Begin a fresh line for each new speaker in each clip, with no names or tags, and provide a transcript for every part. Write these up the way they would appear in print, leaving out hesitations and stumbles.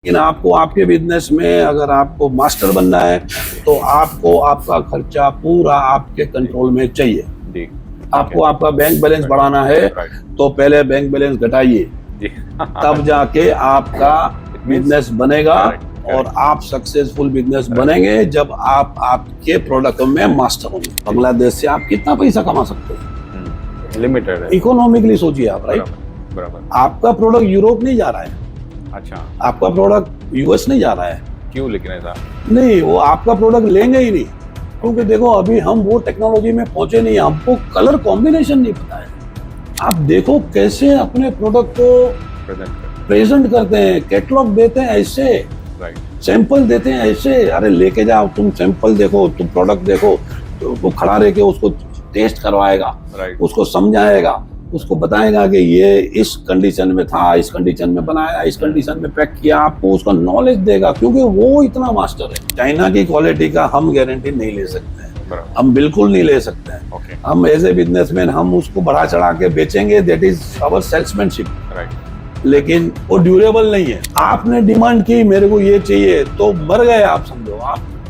लेकिन आपको आपके बिजनेस में अगर आपको मास्टर बनना है तो आपको आपका खर्चा पूरा आपके कंट्रोल में चाहिए।
जी
आपको आपका बैंक बैलेंस बढ़ाना है तो पहले बैंक बैलेंस घटाइए, तब जाके आपका बिजनेस बनेगा और आप सक्सेसफुल बिजनेस बनेंगे जब आप आपके प्रोडक्ट में मास्टर होंगे। बांग्लादेश से आप कितना पैसा कमा सकते हो?
लिमिटेड है।
इकोनॉमिकली सोचिए आप, राइट?
बराबर।
आपका प्रोडक्ट यूरोप नहीं जा रहा है,
अच्छा,
आपका प्रोडक्ट यूएस नहीं जा रहा है।
क्यों? लेकिन ऐसा
नहीं, वो आपका प्रोडक्ट लेंगे ही नहीं, क्योंकि देखो अभी हम वो टेक्नोलॉजी में पहुंचे नहीं, हमको कलर कॉम्बिनेशन नहीं पता है। आप देखो कैसे अपने प्रोडक्ट को प्रेजेंट करते हैं, कैटलॉग देते हैं ऐसे, सैंपल देते हैं ऐसे। अरे लेके जाओ, तुम सैंपल देखो, तुम प्रोडक्ट देखो, तो वो खड़ा रह के उसको टेस्ट करवाएगा, उसको समझाएगा, उसको बताएगा कि ये इस कंडीशन में था, इस कंडीशन में बनाया, इस कंडीशन में पैक किया, आपको उसका नॉलेज देगा, क्योंकि वो इतना मास्टर है। चाइना की क्वालिटी का हम गारंटी नहीं ले सकते हैं, हम बिल्कुल नहीं ले सकते हैं। हम एज ए बिजनेसमैन हम उसको बढ़ा चढ़ा के बेचेंगे, दैट इज आवर सेल्समैनशिप, लेकिन वो ड्यूरेबल नहीं है। आपने डिमांड की मेरे को ये चाहिए तो मर गए आप, समझो।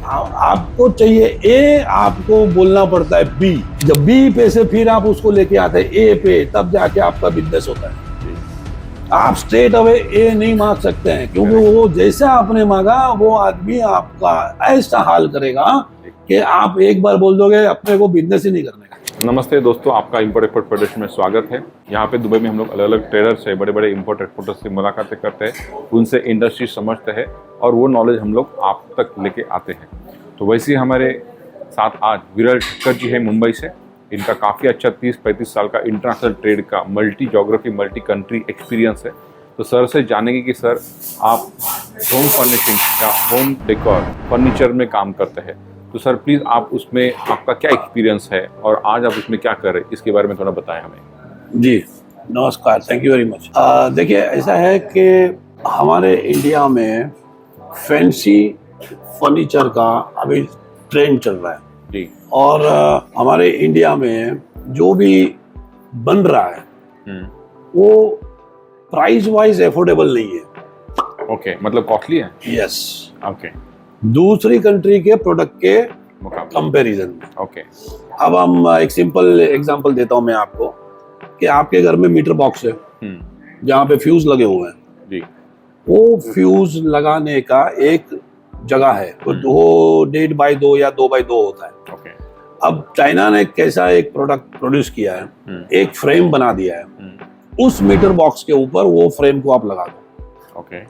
आपको चाहिए ए, आपको बोलना पड़ता है बी। जब बी पे से फिर आप उसको लेके आते हैं ए पे, तब जाके आपका बिजनेस होता है। आप स्ट्रेट अवे ए नहीं मांग सकते हैं, क्योंकि वो जैसा आपने मांगा वो आदमी आपका ऐसा हाल करेगा कि आप एक बार बोल दोगे अपने को बिजनेस ही नहीं करने का।
नमस्ते दोस्तों, आपका इंपोर्ट एक्सपोर्ट प्रदर्शन में स्वागत है। यहाँ पे दुबई में हम लोग अलग अलग ट्रेडर से, बड़े बड़े इंपोर्ट एक्सपोर्टर से मुलाकातें करते हैं, उनसे इंडस्ट्री समझते हैं और वो नॉलेज हम लोग आप तक लेके आते हैं। तो वैसे ही हमारे साथ आज विरल ठक्कर जी है मुंबई से। इनका काफ़ी अच्छा 30-35 साल का इंटरनेशनल ट्रेड का multi geography multi country experience है। तो सर से जानेंगे कि सर आप होम फर्निशिंग या होम डेकोर फर्नीचर में काम करते हैं, तो सर प्लीज़ आप उसमें आपका क्या एक्सपीरियंस है और आज आप उसमें क्या कर रहे हैं, इसके बारे में थोड़ा बताएं हमें।
जी नमस्कार, थैंक यू वेरी मच। देखिए, ऐसा है कि हमारे इंडिया में फैंसी फर्नीचर का अभी ट्रेंड चल रहा है
जी,
और हमारे इंडिया में जो भी बन रहा है वो प्राइस वाइज एफोर्डेबल नहीं है।
ओके, मतलब कॉस्टली है।
यस,
ओके,
दूसरी कंट्री के प्रोडक्ट के कंपैरिजन में।
ओके,
अब हम एक सिंपल एग्जांपल देता हूं मैं आपको कि आपके घर में मीटर बॉक्स है जहाँ पे फ्यूज लगे हुए हैं
जी।
वो फ्यूज लगाने का एक जगह है, तो वो 1.5x2 या 2x2 होता है।
ओके,
अब चाइना ने कैसा एक प्रोडक्ट प्रोड्यूस किया है, एक फ्रेम बना दिया है, उस मीटर बॉक्स के ऊपर वो फ्रेम को आप लगा दो।
ओके,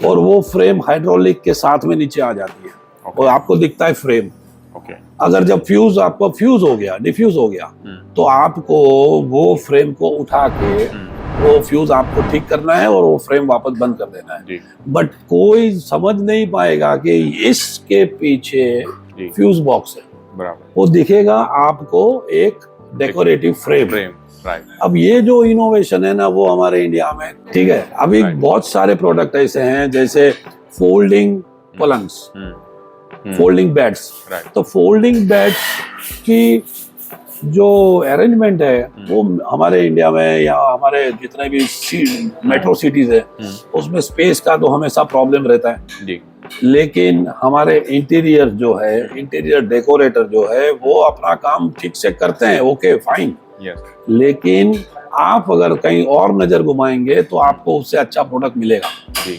और वो फ्रेम हाइड्रोलिक के साथ में नीचे आ जाती है और आपको दिखता है फ्रेम।
ओके,
अगर जब फ्यूज आपको फ्यूज हो गया, डिफ्यूज हो गया, तो आपको वो फ्रेम को उठा के वो फ्यूज आपको ठीक करना है और वो फ्रेम वापस बंद कर देना है। बट कोई समझ नहीं पाएगा कि इसके पीछे फ्यूज बॉक्स है।
बराबर,
वो दिखेगा आपको एक डेकोरेटिव फ्रेम। अब ये जो इनोवेशन है ना, वो हमारे इंडिया में, ठीक है, अभी बहुत सारे प्रोडक्ट ऐसे हैं जैसे फोल्डिंग पलंग्स, फोल्डिंग बेड्स। तो फोल्डिंग बेड्स की जो अरेंजमेंट है वो हमारे इंडिया में या हमारे जितने भी मेट्रो सिटीज है उसमें स्पेस का तो हमेशा प्रॉब्लम रहता है जी। लेकिन हमारे इंटीरियर जो है, इंटीरियर डेकोरेटर जो है, वो अपना काम ठीक से करते हैं, ओके फाइन। लेकिन आप अगर कहीं और नजर घुमाएंगे तो आपको उससे अच्छा प्रोडक्ट मिलेगा जी।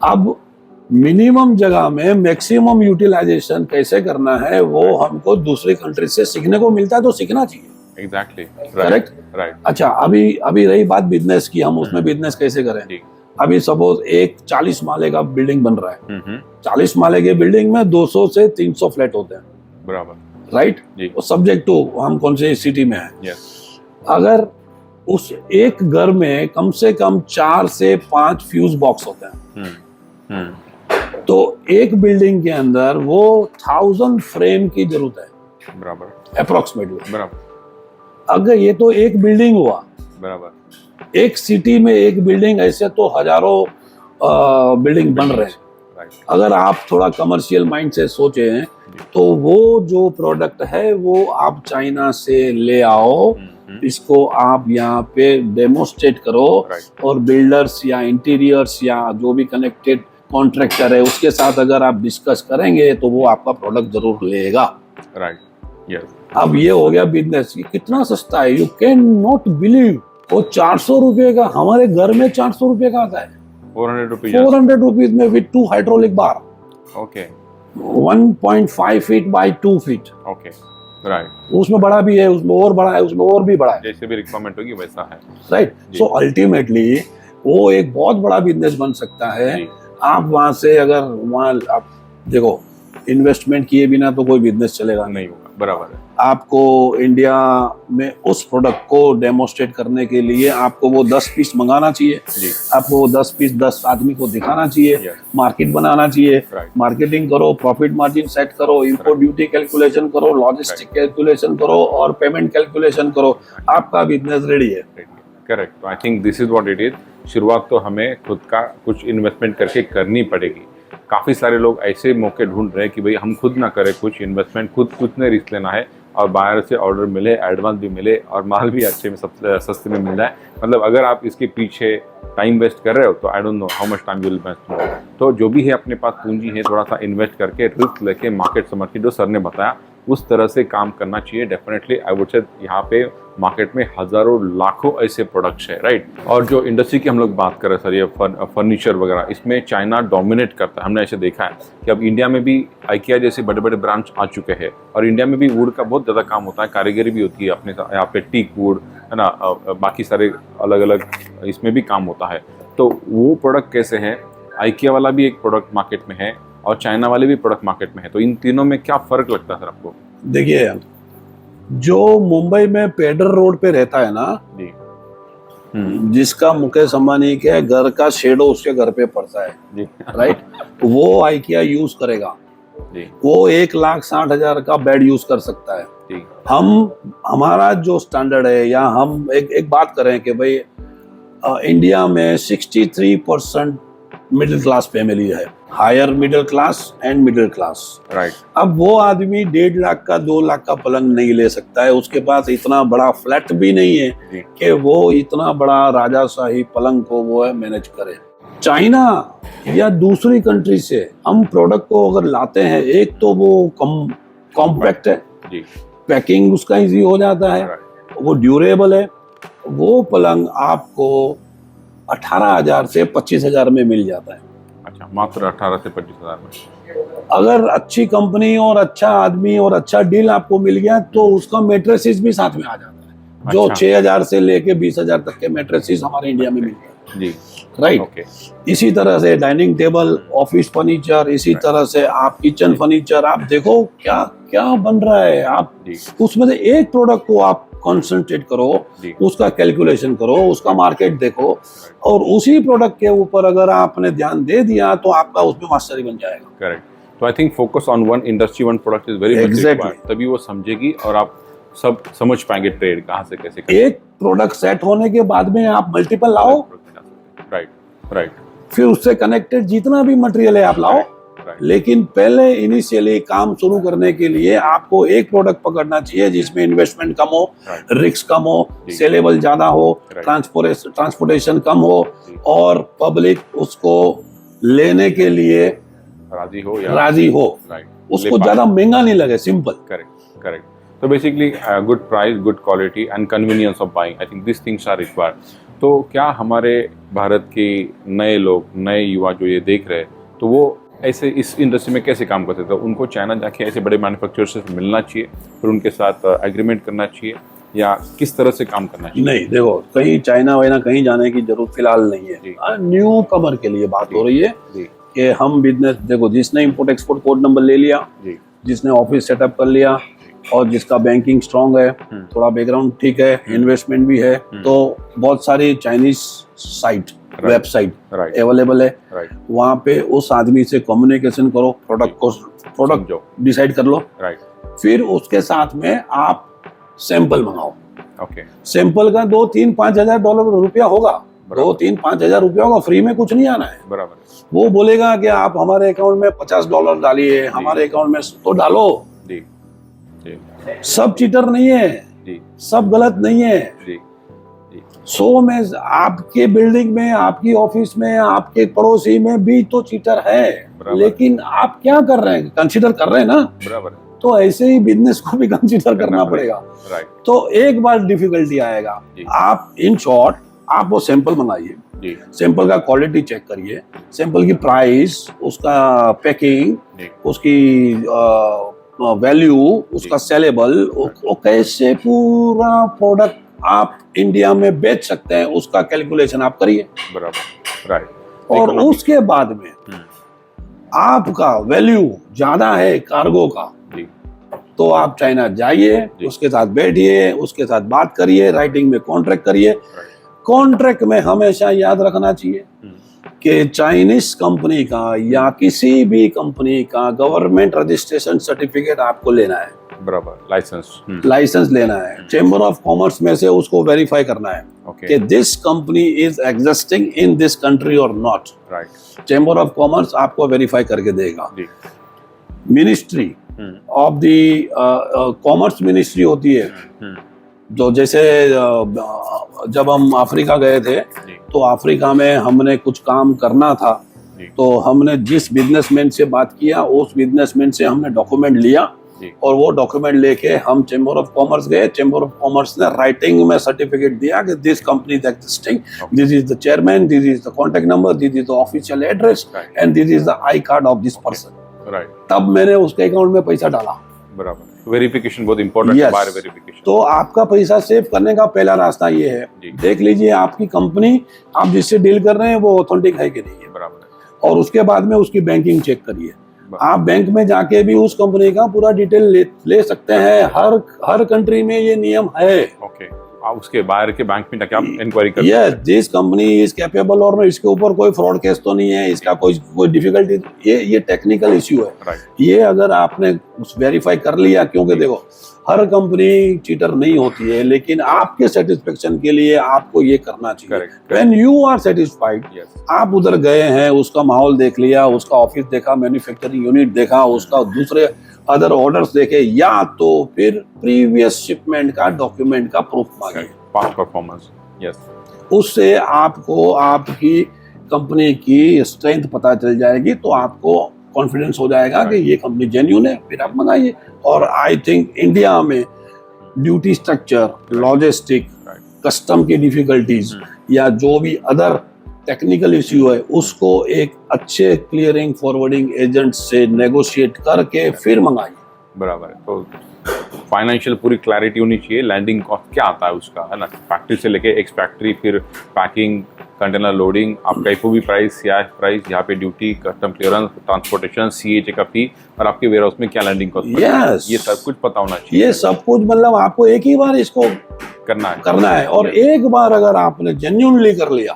अब मिनिमम जगह में मैक्सिमम यूटिलाइजेशन कैसे करना है वो हमको दूसरी कंट्री से सीखने को मिलता है, तो सीखना चाहिए।
Exactly,
correct, right. अच्छा, अभी रही बात बिजनेस की, हम उसमें बिजनेस कैसे करें। अभी सपोज एक 40 माले का बिल्डिंग बन रहा है, 40 माले के बिल्डिंग में 200 से 300 फ्लैट होते हैं,
बराबर,
राइट। सब्जेक्ट टू हम कौन से सिटी में है। अगर उस एक घर में कम से कम 4 से 5 फ्यूज बॉक्स होते हैं, तो एक बिल्डिंग के अंदर वो 1000 फ्रेम की जरूरत है, बराबर, अप्रोक्सीमेटली, बराबर। अगर ये तो एक बिल्डिंग हुआ, बराबर, एक सिटी में एक बिल्डिंग, ऐसे तो हजारों बिल्डिंग बन रहे हैं। अगर आप थोड़ा कमर्शियल माइंड से सोचे तो वो जो प्रोडक्ट है वो आप चाइना से ले आओ, इसको आप यहाँ पे डेमोस्ट्रेट करो और बिल्डर्स या इंटीरियर्स या जो भी कनेक्टेड कॉन्ट्रैक्टर है उसके साथ अगर आप डिस्कस करेंगे तो वो आपका प्रोडक्ट जरूर लेगा।
Right, yes.
अब ये हो गया बिजनेस, कितना सस्ता है, यू कैन नॉट बिलीव। वो 400 रुपए का, हमारे घर में 400 रुपए का आता है।
400 रुपीज।
400 रुपीज में with 2 hydraulic bar.
Okay.
1.5 feet by 2 feet.
Okay, right.
उसमें बड़ा भी है, उसमें और बड़ा है, उसमें और भी बड़ा है।
जैसे भी रिक्वायरमेंट होगी वैसा है।
राइट। सो अल्टीमेटली वो एक बहुत बड़ा बिजनेस बन सकता है।
जी।
आप वहां से अगर वहां आप देखो, इन्वेस्टमेंट किए बिना तो कोई बिजनेस चलेगा
नहीं होगा, बराबर है।
आपको इंडिया में उस प्रोडक्ट को डेमोस्ट्रेट करने के लिए आपको वो 10 पीस मंगाना चाहिए।
जी।
आपको वो 10 पीस 10 आदमी को दिखाना चाहिए।
Yes.
मार्केट बनाना चाहिए।
Right.
मार्केटिंग करो, प्रॉफिट मार्जिन सेट करो, इंपोर्ट ड्यूटी कैलकुलेशन करो, लॉजिस्टिक कैलकुलेशन करो और पेमेंट कैलकुलेशन करो। आपका बिजनेस रेडी है।
करेक्ट। तो I think this is what it is. शुरुआत तो हमें खुद का कुछ इन्वेस्टमेंट करके करनी पड़ेगी। काफ़ी सारे लोग ऐसे मौके ढूंढ रहे हैं कि भाई हम खुद ना करें कुछ इन्वेस्टमेंट, खुद ने रिस्क लेना है और बाहर से ऑर्डर मिले, एडवांस भी मिले और माल भी अच्छे में सबसे सस्ते में मिल जाए। मतलब अगर आप इसके पीछे टाइम वेस्ट कर रहे हो तो I don't know how much time you will waste. तो जो भी है अपने पास पूंजी है, थोड़ा सा इन्वेस्ट करके रिस्क लेके मार्केट समझ के, जो सर ने बताया उस तरह से काम करना चाहिए। डेफिनेटली आई वुड से यहाँ पे मार्केट में हज़ारों लाखों ऐसे प्रोडक्ट्स है, राइट। और जो इंडस्ट्री की हम लोग बात कर रहे हैं सर, ये फर्नीचर वगैरह, इसमें चाइना डोमिनेट करता है। हमने ऐसे देखा है कि अब इंडिया में भी IKEA जैसे बड़े बड़े ब्रांच आ चुके हैं और इंडिया में भी वुड का बहुत ज़्यादा काम होता है, कारीगरी भी होती है अपने यहाँ पे, टीक वुड है ना, बाकी सारे अलग अलग इसमें भी काम होता है। तो वो प्रोडक्ट कैसे हैं, IKEA वाला भी एक प्रोडक्ट मार्केट में है और चाइना वाले भी प्रोडक्ट मार्केट में है। तो इन तीनों में क्या फ़र्क लगता है सर आपको?
देखिए, जो मुंबई में पेडर रोड पे रहता है ना
जी,
जिसका मुकेश अंबानी के घर का शेडो उसके घर पे पड़ता है
जी,
राइट, वो IKEA यूज करेगा।
जी,
वो 1,60,000 का बेड यूज कर सकता है।
जी,
हमारा जो स्टैंडर्ड है, या हम एक बात करें कि भाई इंडिया में 63% मिडिल क्लास फैमिली है, higher middle class and middle class.
Right.
अब वो आदमी 1.5 लाख का 2 लाख का पलंग नहीं ले सकता है, उसके पास इतना बड़ा फ्लैट भी नहीं है
जी।
कि वो इतना बड़ा राजाशाही पलंग को वो है मैनेज करे। चाइना या दूसरी कंट्री से हम प्रोडक्ट को अगर लाते हैं, एक तो वो कॉम्पैक्ट है,
जी,
पैकिंग उसका इजी हो जाता है,
राइट,
वो ड्यूरेबल है। वो पलंग आपको 18,000 से 25,000 में मिल जाता है।
अच्छा, मात्र 18 से 25,000 में।
अगर अच्छी कंपनी और अच्छा आदमी और अच्छा डील आपको मिल गया तो उसका मैट्रेसेस भी साथ में आ जाता है, जो
अच्छा।
6,000 से लेके 20,000 तक के मैट्रेसेस हमारे इंडिया में मिलते हैं।
जी,
राइट।
ओके।
इसी तरह से डाइनिंग टेबल, ऑफिस फर्नीचर, इसी तरह से आप किचन फर्नीचर, आप देखो क्या क्या बन रहा है। आप
जी,
उसमें से एक प्रोडक्ट को आप कंसंट्रेट करो,
जी,
उसका कैलकुलेशन करो, उसका मार्केट देखो और उसी प्रोडक्ट के ऊपर अगर आपने ध्यान दे दिया तो आपका उसमें मास्टरी बन जाएगा।
करेक्ट। तो I think focus on one industry, one product is very much required. तभी वो समझेगी और आप सब समझ पाएंगे ट्रेड कहाँ से कैसे करना है।
एक प्रोडक्ट सेट होने के बाद में आप मल्टीपल लाओ,
राइट, राइट,
फिर उससे कनेक्टेड जितना भी मटेरियल है आप लाओ।
राइट,
लेकिन पहले इनिशियली काम शुरू करने के लिए आपको एक प्रोडक्ट पकड़ना चाहिए जिसमें इन्वेस्टमेंट कम हो, रिस्क कम हो,
जी।
सेलेबल ज्यादा हो,
Right.
ट्रांसपोर्टेशन कम हो
जी।
और पब्लिक उसको लेने के लिए
राजी हो या
राजी हो,
राइट,
उसको ज्यादा महंगा नहीं लगे, सिंपल।
Correct, correct. तो basically good price, good quality and convenience of buying, I think this things are required. तो क्या हमारे भारत के नए लोग, नए युवा जो ये देख रहे हैं, तो वो ऐसे इस इंडस्ट्री में कैसे काम करते थे? तो उनको चाइना जाके ऐसे बड़े मैन्युफैक्चरर्स से मिलना चाहिए, फिर उनके साथ एग्रीमेंट करना चाहिए, या किस तरह से काम करना चाहिए?
नहीं, देखो, कहीं चाइना वाइना कहीं जाने की जरूरत फिलहाल नहीं
जी।
है। न्यू कमर के लिए बात हो रही है
जी,
कि हम बिजनेस, देखो, जिसने इंपोर्ट एक्सपोर्ट कोड नंबर ले लिया,
जी,
जिसने ऑफिस सेटअप कर लिया और जिसका बैंकिंग स्ट्रांग है, थोड़ा बैकग्राउंड ठीक है, इन्वेस्टमेंट भी है, तो बहुत सारी Chinese site, website
right,
available है।
राइट,
वहाँ पे उस आदमी से कम्युनिकेशन करो, प्रोडक्ट
समझो।
डिसाइड कर लो,
राइट,
फिर उसके साथ में आप सैंपल मंगाओ।
ओके,
सैंपल का 2-3-5 हजार रुपया होगा, 2-3-5 हजार रुपया होगा, फ्री में कुछ नहीं आना है।
बराबर,
वो बोलेगा कि आप हमारे अकाउंट में $50 डालिए, हमारे अकाउंट में तो डालो।
जी, जी,
सब चीटर नहीं है,
जी,
सब गलत नहीं है।
जी, जी।
100 में आपके बिल्डिंग में, आपकी ऑफिस में, आपके पड़ोसी में भी तो चीटर है, लेकिन आप क्या कर रहे हैं? कंसीडर कर रहे हैं ना?
बराबर।
तो ऐसे ही बिजनेस को भी कंसीडर करना पड़ेगा।
राइट।
तो एक बार डिफिकल्टी आएगा, आप इन शॉर्ट आप वो सैंपल मंगाइए, सैंपल का क्वालिटी चेक करिए, सैंपल की प्राइस, उसका पैकिंग, उसकी वैल्यू, उसका सेलेबल, कैसे पूरा प्रोडक्ट आप इंडिया में बेच सकते हैं, उसका कैलकुलेशन आप करिए।
बराबर। राइट।
और उसके बाद में आपका वैल्यू ज्यादा है कार्गो का, तो आप चाइना जाइए, उसके साथ बैठिए, उसके साथ बात करिए, राइटिंग में कॉन्ट्रैक्ट करिए। कॉन्ट्रैक्ट में हमेशा याद रखना चाहिए कि चाइनीज कंपनी का या किसी भी कंपनी का गवर्नमेंट रजिस्ट्रेशन सर्टिफिकेट आपको लेना है।
बराबर। लाइसेंस
लेना है। चेंबर ऑफ कॉमर्स में से उसको वेरीफाई करना है कि this company is existing in this country और not.
Right.
Chamber of commerce आपको वेरीफाई करके देगा। Ministry of the commerce ministry होती है, जो जैसे जब हम अफ्रीका गए थे तो अफ्रीका में हमने कुछ काम करना था, तो हमने जिस बिजनेसमैन से बात किया उस बिजनेसमैन से हमने डॉक्यूमेंट लिया और वो डॉक्यूमेंट लेके हम चेंबर ऑफ कॉमर्स गए। चेंबर ऑफ कॉमर्स ने राइटिंग में सर्टिफिकेट दिया कि this company is existing, this is the chairman, this is the contact number, this is the official address and this is the I card of this person.
Right.
तब मैंने उसके account में पैसा डाला।
बराबर। वेरिफिकेशन बहुत इंपॉर्टेंट है, बार verification.
तो आपका पैसा सेव करने का पहला रास्ता ये है, देख लीजिए आपकी कंपनी, आप जिससे डील कर रहे हैं वो ऑथेंटिक है कि नहीं है। बराबर। और उसके बाद में उसकी बैंकिंग चेक करिए। आप बैंक में जाके भी उस कंपनी का पूरा डिटेल ले सकते हैं। हर कंट्री में ये नियम है।
ओके। आप उसके बाहर के बैंक में जाके आप इंक्वायरी कर
yes, this company is capable, और इसके ऊपर कोई फ्रॉड केस तो नहीं है, इसका कोई डिफिकल्टी, ये टेक्निकल इश्यू है। ये अगर आपने वेरीफाई कर लिया, क्योंकि देखो हर कंपनी चीटर नहीं होती है, लेकिन आपके सेटिस्फेक्शन के लिए आपको ये करना चाहिए। व्हेन यू आर सेटिस्फाइड, आप उधर गए हैं, उसका माहौल देख लिया, उसका ऑफिस देखा, मैन्युफैक्चरिंग यूनिट देखा, उसका दूसरे अदर ऑर्डर्स देखे, या तो फिर प्रीवियस शिपमेंट का डॉक्यूमेंट का प्रूफ मांगिए,
पास्ट परफॉर्मेंस। यस।
उससे आपको आपकी कंपनी की स्ट्रेंथ पता चल जाएगी, तो आपको कॉन्फिडेंस हो जाएगा कि ये कंपनी जेन्युइन है, फिर आप मंगाइए। और आई थिंक इंडिया में ड्यूटी स्ट्रक्चर, लॉजिस्टिक, कस्टम की डिफिकल्टीज या जो भी अदर टेक्निकल इश्यू है, उसको एक अच्छे क्लियरिंग फॉरवर्डिंग एजेंट से नेगोशिएट करके फिर मंगाइए।
बराबर है। तो फाइनेंशियल पूरी क्लैरिटी होनी चाहिए। लैंडिंग कॉस्ट क्या आता है उसका, है ना, फैक्ट्री से लेके एक्स फैक्ट्री, फिर पैकिंग, कंटेनर लोडिंग, आपका एफओबी प्राइस, सीआईएफ प्राइस, यहाँ पे duty, custom clearance, transportation, CHA का फी, और आपके वेयर हाउस में क्या लैंडिंग कॉस्ट है, ये सब कुछ पता होना चाहिए।
ये सब कुछ मतलब आपको एक ही बार इसको करना है। और एक बार अगर आपने जेन्युइनली कर लिया,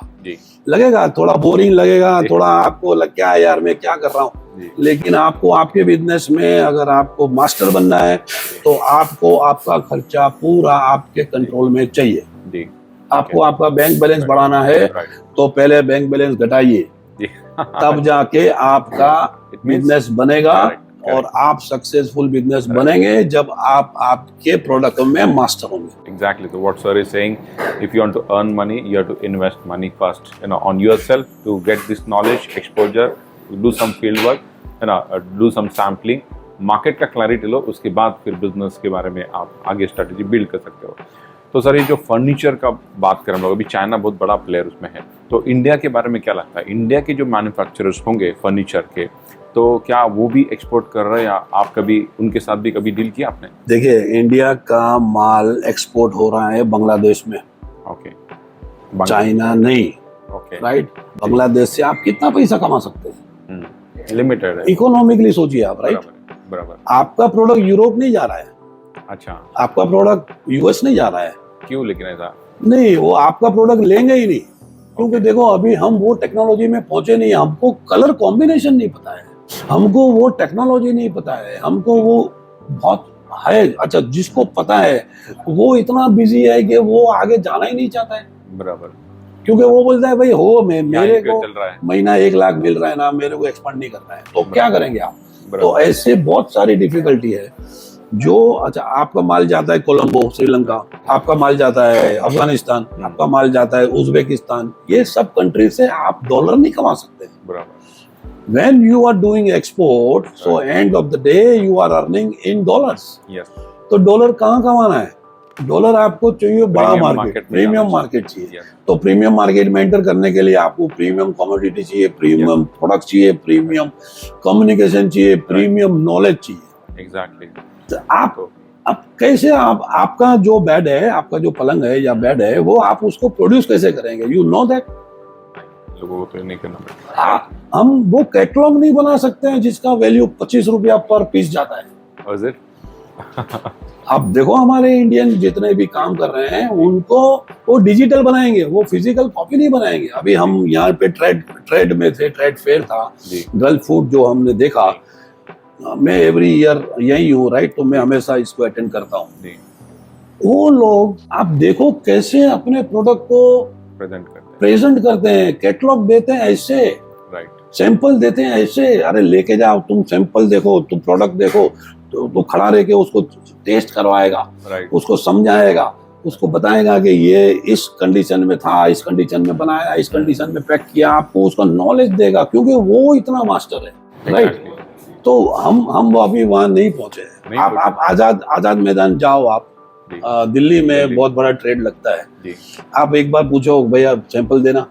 लगेगा थोड़ा बोरिंग लगेगा, थोड़ा आपको लग क्या यार मैं क्या कर रहा हूँ, लेकिन आपको आपके बिजनेस में अगर आपको मास्टर बनना है तो आपको आपका खर्चा पूरा आपके कंट्रोल में चाहिए। आपको आपका बैंक बैलेंस बढ़ाना है तो पहले बैंक बैलेंस घटाइए, तब जाके आपका बिजनेस बनेगा, और आप सक्सेसफुल बिजनेस बनेंगे जब आप आपके प्रोडक्ट में मास्टर होंगे।
Exactly. So what sir is saying, if you want to earn money, you have to invest money first, on yourself to get this knowledge, exposure, do some field work, do some sampling, market का clarity लो, उसके बाद फिर business के बारे में आप आगे strategy build कर सकते हो। तो सर ये जो फर्नीचर का बात करें हम लोग, अभी चाइना बहुत बड़ा प्लेयर उसमें है, तो इंडिया के बारे में क्या लगता है? इंडिया के जो मैन्युफैक्चरर्स होंगे फर्नीचर के, तो क्या वो भी एक्सपोर्ट कर रहे हैं, या आप कभी उनके साथ भी कभी डील किया आपने?
देखिए, इंडिया का माल एक्सपोर्ट हो रहा है बांग्लादेश में।
ओके।
चाइना नहीं।
ओके।
राइट। बांग्लादेश से आप कितना पैसा कमा सकते हैं?
लिमिटेड है।
इकोनॉमिकली सोचिए आप। राइट।
बराबर।
आपका प्रोडक्ट यूरोप नहीं जा रहा है।
अच्छा।
आपका प्रोडक्ट यूएस नहीं जा रहा है।
क्यों? लेकिन ऐसा
नहीं, वो आपका प्रोडक्ट लेंगे ही नहीं, क्योंकि देखो अभी हम वो टेक्नोलॉजी में पहुंचे नहीं, हमको कलर कॉम्बिनेशन नहीं पता है, हमको वो टेक्नोलॉजी नहीं पता है, हमको वो बहुत है। अच्छा, जिसको पता है वो इतना बिजी है कि वो आगे जाना ही नहीं चाहता है।
बराबर।
क्योंकि वो बोलता है भाई हो मेरे को महीना 1 लाख मिल रहा है ना, मेरे को एक्सपांड नहीं करना है, तो क्या करेंगे आप? तो ऐसे बहुत सारी डिफिकल्टी है। जो अच्छा आपका माल जाता है कोलंबो श्रीलंका, आपका माल जाता है अफगानिस्तान, आपका माल जाता है उज्बेकिस्तान, ये सब कंट्री से आप डॉलर नहीं कमा सकते।
बराबर।
When you are doing export, so end of the day you are earning in dollars.
Yes.
तो डॉलर कहाँ कमाना है? डॉलर आपको चाहिए बड़ा
Premium
मार्केट,
market में
प्रीमियम
जाना
मार्केट चाहिए।
Yes.
तो प्रीमियम मार्केट में एंटर करने के लिए आपको प्रीमियम कमोडिटी चाहिए, प्रीमियम प्रोडक्ट चाहिए, प्रीमियम कम्युनिकेशन चाहिए, प्रीमियम नॉलेज चाहिए।
एग्जैक्टली।
तो आप कैसे आपका जो बेड है, आपका जो पलंग है या बेड है, वो आप उसको प्रोड्यूस कैसे करेंगे? यू नो दैट
लोगों को तो नहीं करना पड़ता।
हम वो कैटलॉग नहीं बना सकते हैं जिसका वैल्यू 25 रुपया पर पीस जाता है।
Was it?
आप देखो हमारे इंडियन जितने भी काम कर रहे हैं उनको वो डिजिटल बनाएंगे, वो फिजिकल कॉपी नहीं बनाएंगे। अभी हम यहाँ पे ट्रेड में थे, ट्रेड फेयर था, गल्फ फूड जो हमने देखा। मैं एवरी ईयर यही हूँ राइट, तो मैं हमेशा इसको अटेंड करता हूँ। वो लोग आप देखो कैसे अपने प्रोडक्ट को प्रेजेंट करते हैं, कैटलॉग देते हैं ऐसे,
राइट,
सैंपल देते हैं ऐसे। अरे लेके जाओ, तुम सैंपल देखो, तुम प्रोडक्ट देखो, तो खड़ा रह के उसको टेस्ट करवाएगा, उसको समझाएगा, उसको बताएगा कि ये इस कंडीशन में था, इस कंडीशन में बनाया, इस कंडीशन में पैक किया, आपको उसका नॉलेज देगा क्योंकि वो इतना मास्टर है राइट। तो हम अभी वहां नहीं पहुंचे हैं। आप आजाद मैदान जाओ, आप दिल्ली में बहुत बड़ा ट्रेड लगता है। आप एक बार पूछो भैया सैंपल देना,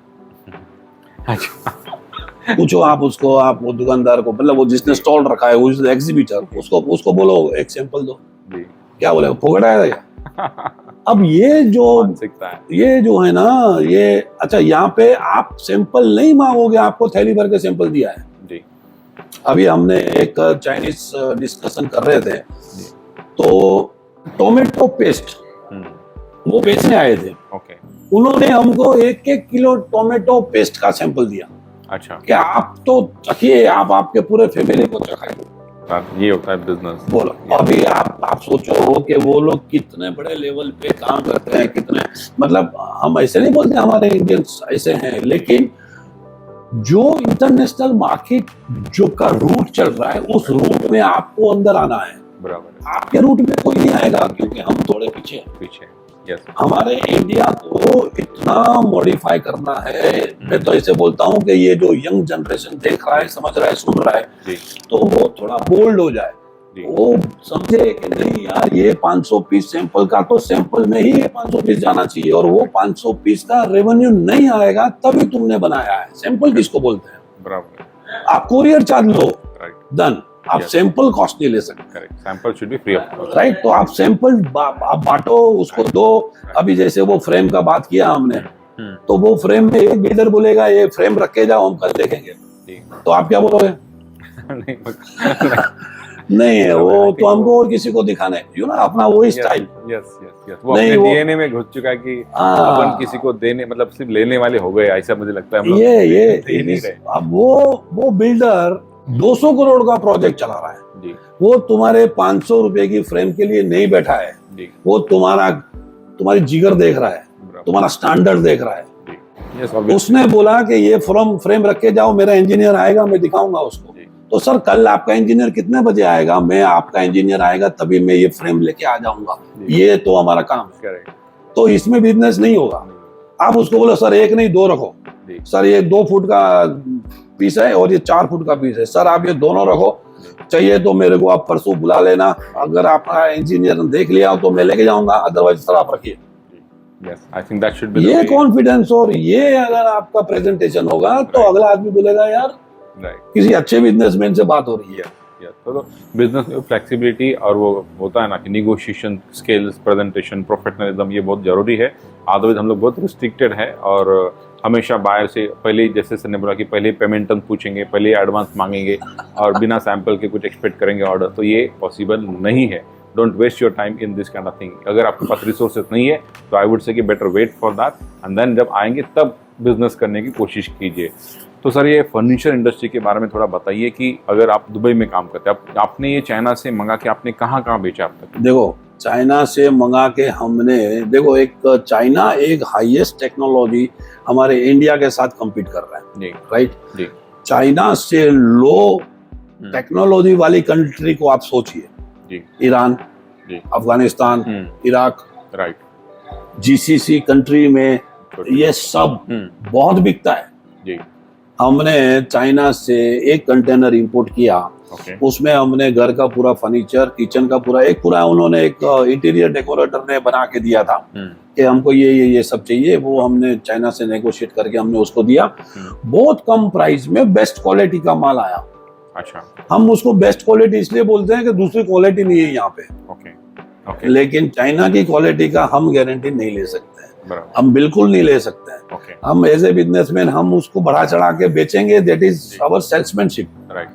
पूछो आप उसको, आप वो दुकानदार को, मतलब वो जिसने स्टॉल रखा है, वो एग्जीबिटर, उसको बोलो एक सैंपल दो, क्या बोले, फोकट आएगा क्या? अब ये जो है ना, ये अच्छा यहाँ पे आप सैंपल नहीं मांगोगे, आपको थैली भर के सैंपल दिया है। अभी हमने एक चाइनीज डिस्कशन कर रहे थे, तो टोमेटो पेस्ट वो बेचने आए थे। उन्होंने हमको 1-1 किलो टोमेटो पेस्ट का सैंपल दिया।
अच्छा,
कि आप तो चखिए, आप आपके पूरे फैमिली को चखाइए।
ये होता है बिजनेस।
बोलो अभी आप सोचो कि वो लोग कितने बड़े लेवल पे काम करते हैं, कितने, मतलब हम ऐसे नहीं बोलते हमारे इंडियंस ऐसे हैं, लेकिन जो इंटरनेशनल मार्केट जो का रूट चल रहा है, उस रूट में आपको अंदर आना है।
बराबर।
आपके रूट में कोई नहीं आएगा क्योंकि हम थोड़े पीछे।
Yes.
हमारे इंडिया को इतना मॉडिफाई करना है। मैं तो ऐसे बोलता हूँ कि ये जो यंग जनरेशन देख रहा है, समझ रहा है, सुन रहा है, तो वो थोड़ा बोल्ड हो जाए, वो समझे कि नहीं यार, ये 500 पीस सैंपल का, तो सैंपल में ही ये 500 पीस जाना चाहिए, और वो 500 पीस का रेवेन्यू नहीं आएगा तभी तुमने बनाया है। सैंपल किसको बोलते हैं?
बराबर।
आप कोरियर चार्ज लो, डन, आप सैंपल कॉस्ट नहीं ले सकते।
Correct, sample should be free of cost,
right. तो आप सैंपल आप बांटो, उसको दो। अभी जैसे वो फ्रेम का बात किया हमने, तो वो फ्रेम में एक बिल्डर बोलेगा ये फ्रेम रख के जाओ, हम कल देखेंगे, तो आप क्या बोलोगे? नहीं है वो, तो हमको और किसी को दिखाना है, यू ना, अपना वही स्टाइल।
यस, वो अपने डीएनए में घुस चुका है कि अपन किसी को देने, मतलब सिर्फ लेने वाले हो गए, ऐसा मुझे लगता है हम लोग।
ये अब वो बिल्डर 200 करोड़ का प्रोजेक्ट चला रहा है, वो तुम्हारे 500 रुपए की फ्रेम के लिए नहीं बैठा है, वो तुम्हारी जिगर देख रहा है, तुम्हारा स्टैंडर्ड देख रहा है। उसने बोला कि ये फ्रेम रख के जाओ, मेरा इंजीनियर आएगा, मैं दिखाऊंगा उसको। तो सर कल आपका इंजीनियर कितने बजे आएगा? मैं आपका इंजीनियर आएगा तभी मैं ये फ्रेम लेके आ जाऊंगा, ये तो हमारा काम है। तो इसमें बिजनेस नहीं होगा। आप उसको बोलो सर 1 नहीं 2 रखो, सर ये 2 फुट का पीस है और ये 4 फुट का पीस है, सर आप ये दोनों रखो, चाहिए तो मेरे को आप परसों बुला लेना, अगर आपका इंजीनियर देख लिया तो मैं लेके जाऊंगा, अदरवाइज सर आप रखिए। ये कॉन्फिडेंस और ये अगर आपका प्रेजेंटेशन होगा तो अगला आदमी बोलेगा यार किसी अच्छे बिजनेसमैन से बात हो रही है।
तो बिजनेस में फ्लेक्सिबिलिटी और वो होता है ना कि निगोशिएशन स्किल्स, प्रेजेंटेशन, प्रोफेशनलिज्म, ये बहुत जरूरी है। अदरवाइज हम लोग बहुत रिस्ट्रिक्टेड है और हमेशा बायर से पहले, जैसे सर ने बोला कि पहले पेमेंट पूछेंगे, पहले एडवांस मांगेंगे और बिना सैंपल के कुछ एक्सपेक्ट करेंगे ऑर्डर, तो ये पॉसिबल नहीं है। Don't waste your time in this kind of thing. अगर आपके पास रिसोर्सेज नहीं है तो आई वुड से कि better wait for that and then जब आएंगे तब बिजनेस करने की कोशिश कीजिए। तो सर ये फर्नीचर इंडस्ट्री के बारे में थोड़ा बताइए कि अगर आप दुबई में काम करते हैं, आपने ये चाइना से मंगा के आपने कहाँ कहाँ बेचा अब तक?
देखो चाइना से मंगा के हमने, देखो एक चाइना एक हाईएस्ट टेक्नोलॉजी हमारे इंडिया के साथ compete कर रहा है, राइट। चाइना से लो टेक्नोलॉजी वाली कंट्री को आप सोचिए, ईरान,
जी।
Afghanistan, Iraq,
right.
GCC country में ये सब बहुत बिकता है।
जी।
हमने चाइना से एक कंटेनर इंपोर्ट किया,
ओके।
उसमें हमने घर का पूरा फर्नीचर, किचन का पूरा उन्होंने एक इंटीरियर डेकोरेटर ने बना के दिया था कि हमको ये सब चाहिए। वो हमने चाइना से नेगोशिएट करके हमने उसको दिया। बहुत कम प्राइस में बेस्ट क्वालिटी का माल आया।
अच्छा।
हम उसको बेस्ट क्वालिटी इसलिए बोलते हैं कि दूसरी क्वालिटी नहीं है यहाँ पे।
ओके। ओके।
लेकिन चाइना की क्वालिटी का हम गारंटी नहीं ले सकते हैं,
बराबर।
हम बिल्कुल नहीं ले सकते हैं।
ओके।
हम एज ए बिजनेसमैन हम उसको बढ़ा चढ़ा के बेचेंगे, that is our salesmanship,
right.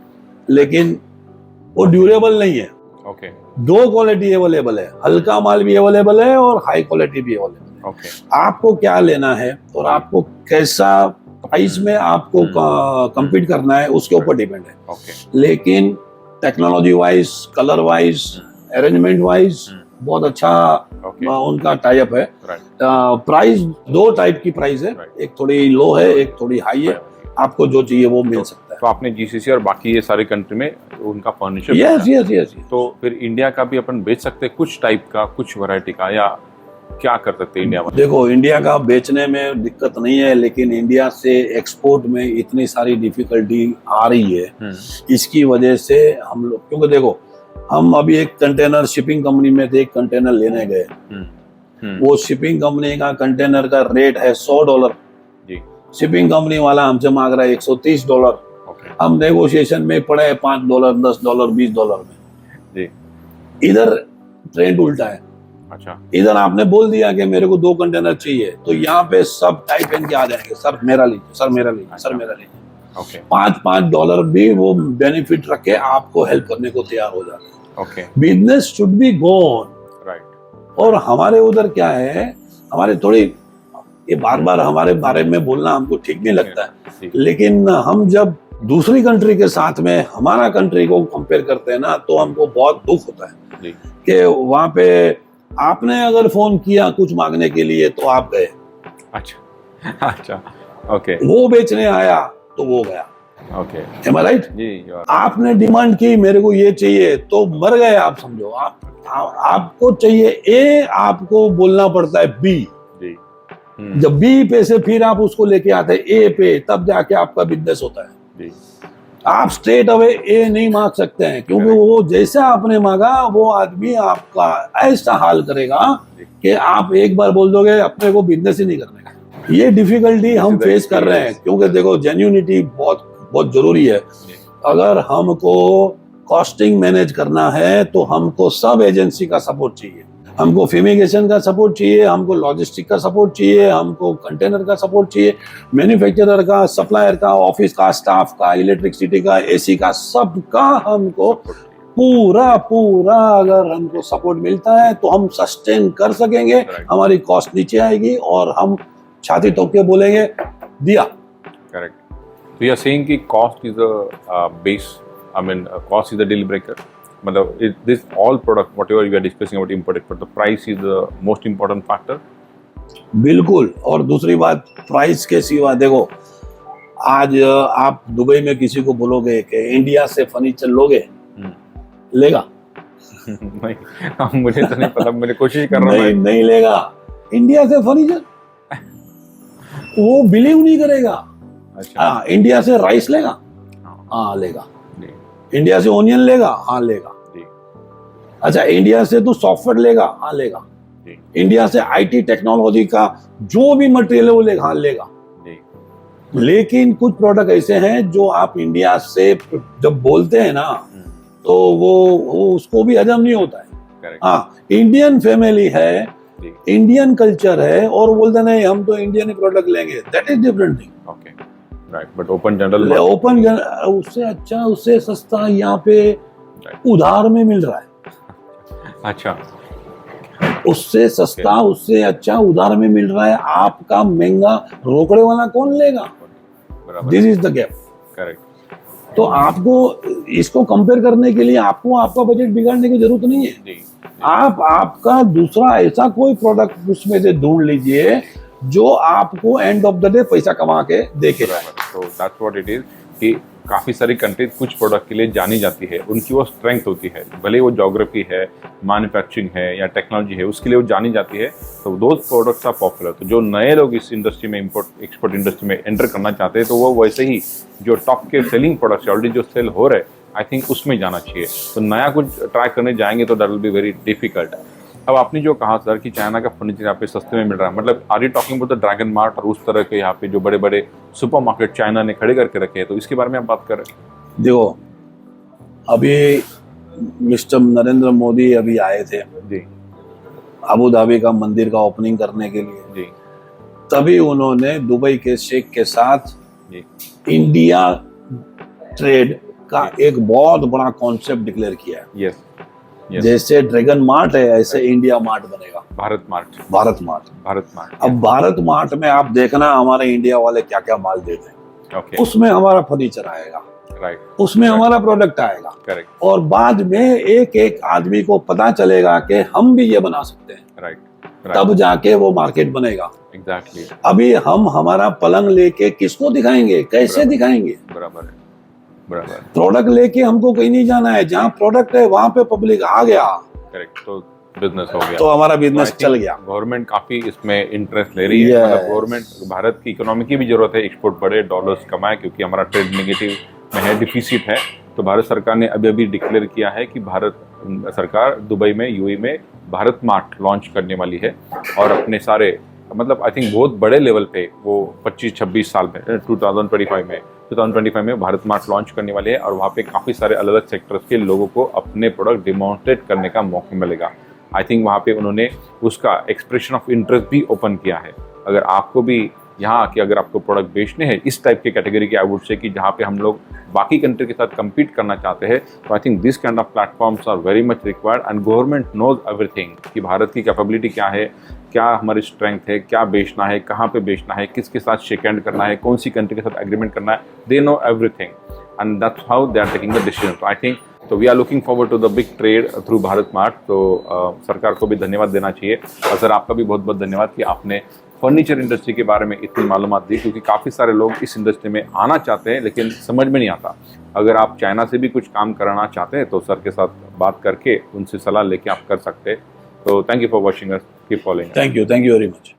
लेकिन वो ड्यूरेबल नहीं है।
ओके।
दो क्वालिटी अवेलेबल है, हल्का माल भी अवेलेबल है और हाई क्वालिटी भी अवेलेबल है।
ओके।
आपको क्या लेना है और आपको कैसा प्राइस में आपको compete करना है उसके ऊपर डिपेंड है।
ओके।
लेकिन technology wise, colour wise, arrangement wise बहुत अच्छा
ओके।
उनका टाई अप है।
राइट।
प्राइस दो टाइप की प्राइस है,
Right.
एक थोड़ी लो है, एक थोड़ी हाई है। आपको जो चाहिए वो मिल सकता है।
तो आपने जीसीसी और बाकी ये सारी कंट्री में उनका फर्नीचर
यस यस यस।
तो फिर इंडिया का भी अपन बेच सकते हैं कुछ टाइप का, कुछ वैरायटी का, या क्या कर सकते हैं इंडिया में?
देखो, इंडिया का बेचने में दिक्कत नहीं है, लेकिन इंडिया से एक्सपोर्ट में इतनी सारी डिफिकल्टी आ रही है। इसकी वजह से हम लोग, क्योंकि देखो हम अभी एक कंटेनर शिपिंग कंपनी में थे, एक कंटेनर लेने गए। वो शिपिंग कंपनी का कंटेनर का रेट है $100।
जी।
शिपिंग कंपनी वाला हमसे मांग रहा है $130।
ओके।
हम नेगोशिएशन में पड़े $5, $10, $20 में।
जी।
इधर ट्रेंड उल्टा है।
अच्छा।
इधर आपने बोल दिया कि मेरे को 2 कंटेनर चाहिए, तो यहाँ पे सब टाइप पहन के आ जाएंगे, सर मेरा लीजिए, सर मेरा लीजिए, सर मेरा लीजिए।
ओके।
$5 भी वो बेनिफिट रख के आपको हेल्प करने को तैयार हो जाते हैं।
Okay.
Business should be gone.
Right.
और हमारे उधर क्या है, हमारे थोड़ी, ये बार बार हमारे बारे में बोलना हमको ठीक नहीं लगता है, लेकिन हम जब दूसरी कंट्री के साथ में हमारा कंट्री को कंपेयर करते हैं ना, तो हमको बहुत दुख होता है कि वहां पे आपने अगर फोन किया कुछ मांगने के लिए तो आप गए।
अच्छा। अच्छा। ओके।
वो बेचने आया तो वो गया।
ओके।
Am I right?
जी।
आपने डिमांड की मेरे को ये चाहिए तो मर गए आप, समझो। आपको चाहिए ए, आपको बोलना पड़ता है बी।
जी।
जब बी पे से फिर आप उसको लेके आते हैं ए पे, तब जाके आपका बिजनेस होता है।
जी।
आप स्ट्रेट अवे ए नहीं मांग सकते हैं, क्योंकि वो जैसा आपने मांगा वो आदमी आपका ऐसा हाल करेगा कि आप एक बार बोल दोगे अपने को बिजनेस ही नहीं करने का। ये डिफिकल्टी हम फेस कर रहे हैं, क्योंकि देखो जेन्युइनिटी बहुत बहुत जरूरी है। अगर हमको कॉस्टिंग मैनेज करना है तो हमको सब एजेंसी का सपोर्ट चाहिए। हमको फ्यूमिगेशन का सपोर्ट चाहिए, हमको लॉजिस्टिक का सपोर्ट चाहिए, हमको कंटेनर का सपोर्ट चाहिए, मैन्युफैक्चरर का, सप्लायर का, ऑफिस का, स्टाफ का, इलेक्ट्रिसिटी का, एसी का, सबका हमको पूरा अगर हमको सपोर्ट मिलता है तो हम सस्टेन कर सकेंगे। हमारी कॉस्ट नीचे आएगी और हम छाती ठोक के बोलेंगे दिया।
Correct. So you are saying कि cost is the base. I mean, cost is the deal breaker. मतलब this all product whatever you are discussing about import export, the price is the most important factor.
बिल्कुल। और दूसरी बात, price के सिवा देखो, आज आप दुबई में किसी को बोलोगे कि इंडिया से फर्नीचर लोगे, लेगा?
नहीं, मुझे तो नहीं पता, मैंने कोशिश कर रहा हूँ।
नहीं लेगा। इंडिया से फर्नीचर वो बिलीव नहीं करेगा।
अच्छा।
हाँ, इंडिया से राइस लेगा? हाँ लेगा। इंडिया से ओनियन लेगा? हाँ लेगा। अच्छा, इंडिया से तो सॉफ्टवेयर लेगा? हाँ लेगा। इंडिया से आईटी टेक्नोलॉजी का जो भी मटेरियल है वो लेगा? हाँ लेगा। लेकिन कुछ प्रोडक्ट ऐसे हैं जो आप इंडिया से जब बोलते हैं ना, तो वो उसको भी हजम नहीं होता है। हाँ, इंडियन फैमिली है, इंडियन कल्चर है, और बोलते नहीं हम तो इंडियन प्रोडक्ट लेंगे, that is different thing.
Okay. Right. But open general,
उससे अच्छा, उससे सस्ता यहाँ पे उधार में मिल रहा है।
अच्छा।
उससे सस्ता, उससे अच्छा उधार में मिल रहा है। आपका महंगा रोकड़े वाला कौन लेगा? This is the gap.
Correct.
तो आपको इसको कंपेयर करने के लिए आपको आपका बजट बिगाड़ने की जरूरत नहीं है। आप आपका दूसरा ऐसा कोई प्रोडक्ट उसमें से ढूंढ लीजिए जो आपको एंड ऑफ द डे पैसा कमा के देखे।
So that's what it is कि काफ़ी सारी कंट्रीज कुछ प्रोडक्ट के लिए जानी जाती है, उनकी वो स्ट्रेंथ होती है, भले वो जोग्राफी है, मैन्युफैक्चरिंग है या टेक्नोलॉजी है, उसके लिए वो जानी जाती है, तो दो प्रोडक्ट्स आर पॉपुलर। तो जो नए लोग इस इंडस्ट्री में इम्पोर्ट एक्सपोर्ट इंडस्ट्री में एंटर करना चाहते हैं तो वो वैसे ही जो टॉप के सेलिंग प्रोडक्ट्स ऑलरेडी जो सेल हो रहे, आई थिंक उसमें जाना चाहिए। तो नया कुछ ट्राई करने जाएंगे तो that will be very difficult. अब आपने जो कहा सर कि चाइना का फर्नीचर यहाँ पे सस्ते में मिल रहा है, मतलब are you talking about the Dragon Mart और उस तरह के यहाँ पे जो बड़े बड़े सुपरमार्केट चाइना ने खड़े करके रखे हैं, तो इसके बारे में आप बात कर रहे हैं?
देखो, अभी मिस्टर नरेंद्र मोदी अभी आए थे
जी
अबू धाबी का मंदिर का ओपनिंग करने के लिए,
जी
तभी उन्होंने दुबई के शेख के साथ
जी
इंडिया ट्रेड का एक बहुत बड़ा कॉन्सेप्ट डिक्लेयर किया है।
यस यस,
जैसे ड्रैगन मार्ट है ऐसे इंडिया मार्ट बनेगा,
Bharat mart,
Bharat mart.
Bharat mart.
अब भारत मार्ट में आप देखना हमारे इंडिया वाले क्या क्या माल देते हैं,
ओके,
उसमें हमारा फर्नीचर आएगा,
राइट,
उसमें हमारा प्रोडक्ट आएगा,
करेक्ट,
और बाद में एक एक आदमी को पता चलेगा कि हम भी ये बना सकते हैं,
राइट,
तब जाके वो मार्केट बनेगा।
एग्जैक्टली,
अभी हम हमारा पलंग लेके किसको दिखाएंगे, कैसे
बराबर।
दिखाएंगे?
बराबर है, बराबर,
प्रोडक्ट लेके हमको कहीं नहीं जाना है, जहाँ प्रोडक्ट है वहां पे पब्लिक आ गया
करेक्ट, तो बिजनेस हो गया,
तो हमारा बिजनेस चल गया।
गवर्नमेंट काफी इसमें इंटरेस्ट ले रही है,
Yes.
मतलब गवर्नमेंट, भारत की इकोनॉमी की भी जरूरत है, एक्सपोर्ट बढ़े, डॉलर्स कमाए, क्योंकि हमारा ट्रेड नेगेटिव में है, डिफिसिट है। तो भारत सरकार ने अभी अभी डिक्लेयर किया है कि भारत सरकार दुबई में, यूएई में भारत मार्ट लॉन्च करने वाली है, और अपने सारे, मतलब आई थिंक बहुत बड़े लेवल पे वो 25-26 साल में 2025 में भारत मार्ट लॉन्च करने वाले हैं, और वहाँ पे काफ़ी सारे अलग अलग सेक्टर्स के लोगों को अपने प्रोडक्ट डिमॉन्स्ट्रेट करने का मौका मिलेगा। आई थिंक वहाँ पे उन्होंने उसका एक्सप्रेशन ऑफ इंटरेस्ट भी ओपन किया है। अगर आपको भी यहाँ आके अगर आपको प्रोडक्ट बेचने हैं इस टाइप के कैटेगरी के, आई वुड से कि जहाँ पे हम लोग बाकी कंट्री के साथ compete करना चाहते हैं, तो I think this kind of platforms are very much required, and government knows everything कि भारत की कैपेबिलिटी क्या है, क्या हमारी स्ट्रेंथ है, क्या बेचना है, कहाँ पे बेचना है, किसके साथ शेक हैंड करना है, कौन सी कंट्री के साथ एग्रीमेंट करना है, they know everything, and that's how they are taking the decision. तो आई थिंक, तो we are looking forward to the big trade through Bharat Mart. तो सरकार को भी धन्यवाद देना चाहिए, और सर आपका भी बहुत बहुत धन्यवाद कि आपने फर्नीचर इंडस्ट्री के बारे में इतनी मालूमात दी, क्योंकि काफ़ी सारे लोग इस इंडस्ट्री में आना चाहते हैं लेकिन समझ में नहीं आता। अगर आप चाइना से भी कुछ काम कराना चाहते हैं तो सर के साथ बात करके उनसे सलाह लेके आप कर सकते हैं। तो thank you for watching us, keep following.
Thank you very much.